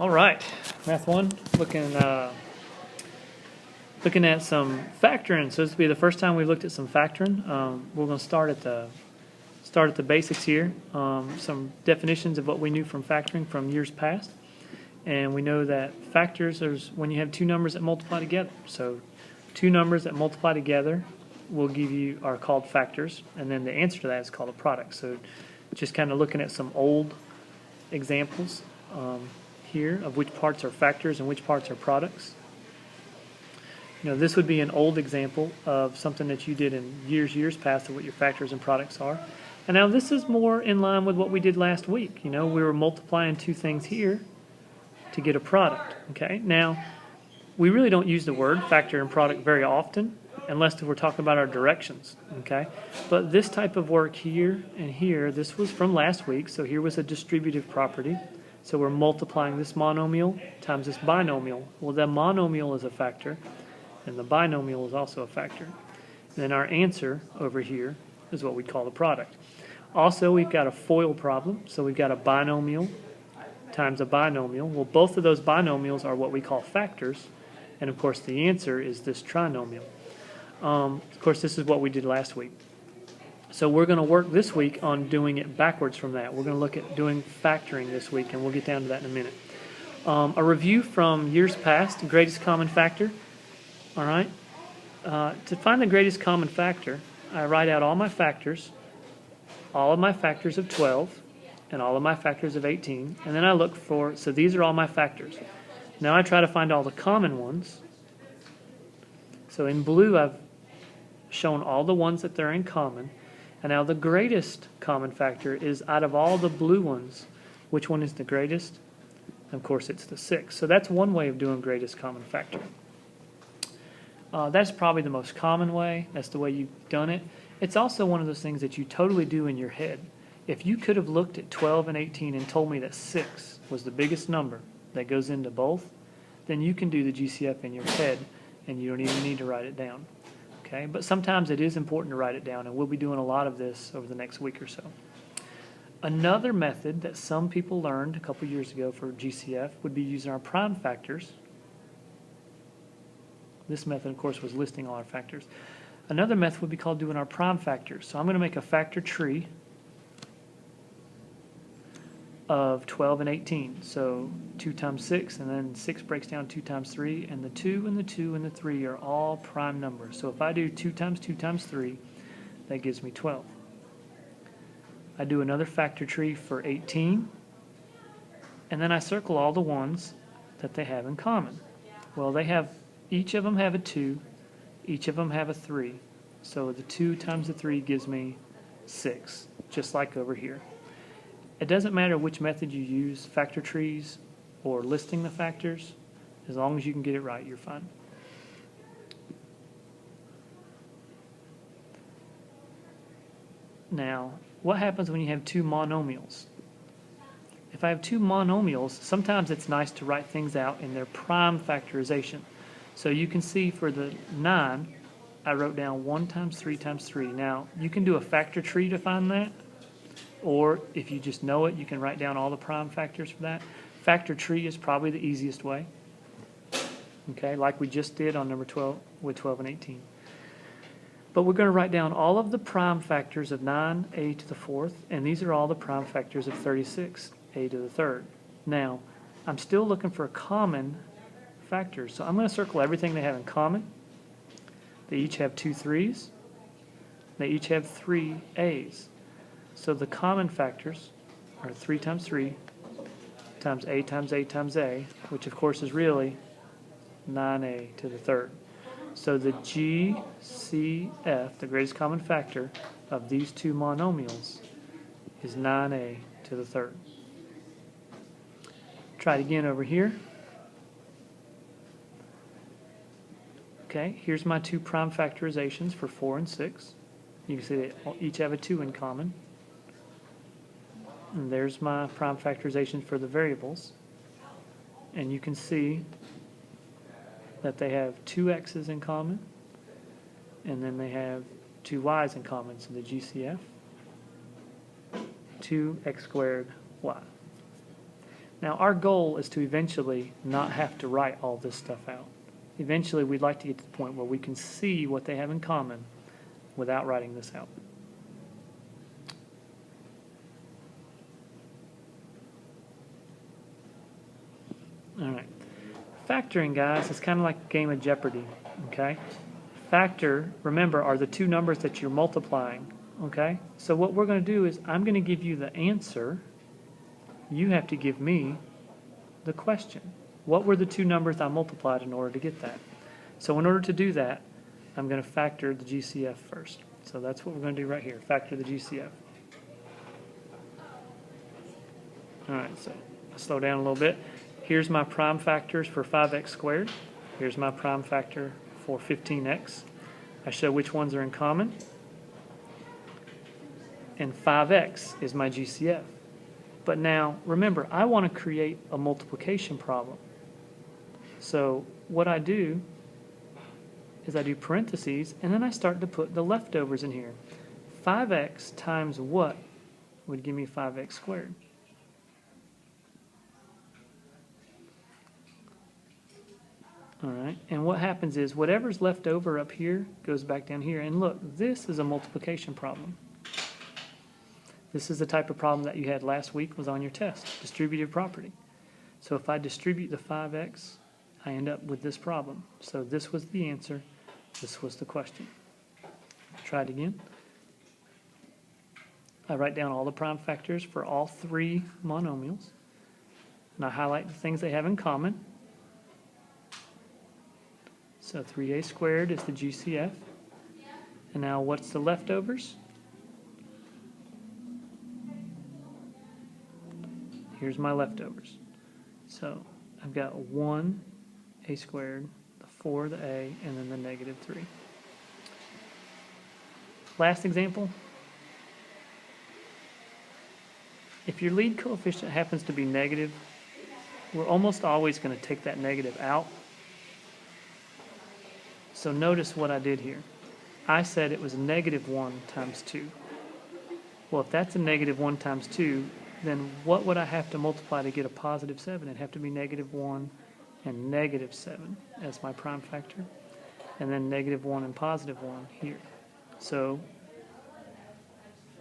All right, Math 1, looking at some factoring. So this will be the first time we've looked at some factoring. We're going to start at the basics here. Some definitions of what we knew from factoring from years past. And we know that factors is when you have two numbers that multiply together. So two numbers that multiply together are called factors, and then the answer to that is called a product. So just kind of looking at some old examples here of which parts are factors and which parts are products. This would be an old example of something that you did in years past of what your factors and products are. And now this is more in line with what we did last week. We were multiplying two things here to get a product. Okay. Now, we really don't use the word factor and product very often unless we're talking about our directions. Okay. But this type of work here and here, this was from last week. So here was a distributive property. So we're multiplying this monomial times this binomial. Well, the monomial is a factor, and the binomial is also a factor. And then our answer over here is what we call the product. Also, we've got a FOIL problem. So we've got a binomial times a binomial. Well, both of those binomials are what we call factors. And, of course, the answer is this trinomial. Of course, this is what we did last week. So we're going to work this week on doing it backwards from that. We're going to look at doing factoring this week, and we'll get down to that in a minute. A review from years past, greatest common factor. All right. To find the greatest common factor, I write out all my factors of 12, and all of my factors of 18, and then I look for, so these are all my factors. Now I try to find all the common ones. So in blue, I've shown all the ones that they're in common. And now the greatest common factor is out of all the blue ones, which one is the greatest? Of course, it's the 6. So that's one way of doing greatest common factor. That's probably the most common way. That's the way you've done it. It's also one of those things that you totally do in your head. If you could have looked at 12 and 18 and told me that 6 was the biggest number that goes into both, then you can do the GCF in your head, and you don't even need to write it down. Okay? But sometimes it is important to write it down, and we'll be doing a lot of this over the next week or so. Another method that some people learned a couple years ago for GCF would be using our prime factors. This method, of course, was listing all our factors. Another method would be called doing our prime factors. So I'm going to make a factor tree of 12 and 18. So 2 times 6, and then 6 breaks down 2 times 3, and the 2 and the 2 and the 3 are all prime numbers. So if I do 2 times 2 times 3, that gives me 12. I do another factor tree for 18, and then I circle all the ones that they have in common. Well, each of them have a 2, each of them have a 3. So the 2 times the 3 gives me 6, just like over here. It doesn't matter which method you use, factor trees or listing the factors. As long as you can get it right, you're fine. Now, what happens when you have two monomials? If I have two monomials, sometimes it's nice to write things out in their prime factorization. So you can see for the 9, I wrote down 1 times 3 times 3. Now, you can do a factor tree to find that. Or if you just know it, you can write down all the prime factors for that. Factor tree is probably the easiest way. Okay, like we just did on number 12 with 12 and 18. But we're going to write down all of the prime factors of 9a to the 4th, and these are all the prime factors of 36, a to the 3rd. Now, I'm still looking for a common factor, so I'm going to circle everything they have in common. They each have 2 3s. They each have 3 a's. So the common factors are 3 times 3 times a times a times a, which of course is really 9a to the 3rd. So the GCF, the greatest common factor of these two monomials, is 9a to the 3rd. Try it again over here. Okay, here's my two prime factorizations for 4 and 6. You can see they each have a 2 in common. And there's my prime factorization for the variables. And you can see that they have 2 x's in common, and then they have 2 y's in common. So the GCF, 2x squared y. Now, our goal is to eventually not have to write all this stuff out. Eventually, we'd like to get to the point where we can see what they have in common without writing this out. All right. Factoring, guys, is kind of like a game of Jeopardy, okay? Factor, remember, are the two numbers that you're multiplying, okay? So what we're going to do is I'm going to give you the answer. You have to give me the question. What were the two numbers I multiplied in order to get that? So in order to do that, I'm going to factor the GCF first. So that's what we're going to do right here, factor the GCF. All right, so I'll slow down a little bit. Here's my prime factors for 5x squared. Here's my prime factor for 15x. I show which ones are in common. And 5x is my GCF. But now, remember, I want to create a multiplication problem. So what I do is I do parentheses, and then I start to put the leftovers in here. 5x times what would give me 5x squared? All right, and what happens is whatever's left over up here goes back down here. And look, this is a multiplication problem. This is the type of problem that you had last week was on your test, distributive property. So if I distribute the 5x, I end up with this problem. So this was the answer, this was the question. Try it again. I write down all the prime factors for all three monomials, and I highlight the things they have in common. So 3a squared is the GCF. And now what's the leftovers? Here's my leftovers. So I've got 1a squared, the 4, the a, and then the negative 3. Last example. If your lead coefficient happens to be negative, we're almost always going to take that negative out. So notice what I did here. I said it was negative 1 times 2. Well, if that's a negative 1 times 2, then what would I have to multiply to get a positive 7? It'd have to be negative 1 and negative 7 as my prime factor, and then negative 1 and positive 1 here. So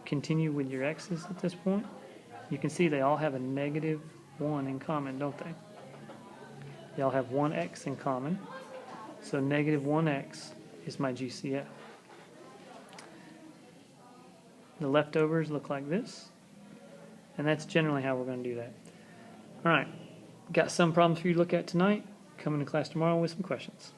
continue with your x's at this point. You can see they all have a negative 1 in common, don't they? They all have 1x in common. So negative 1x is my GCF. The leftovers look like this. And that's generally how we're going to do that. All right. Got some problems for you to look at tonight. Come into class tomorrow with some questions.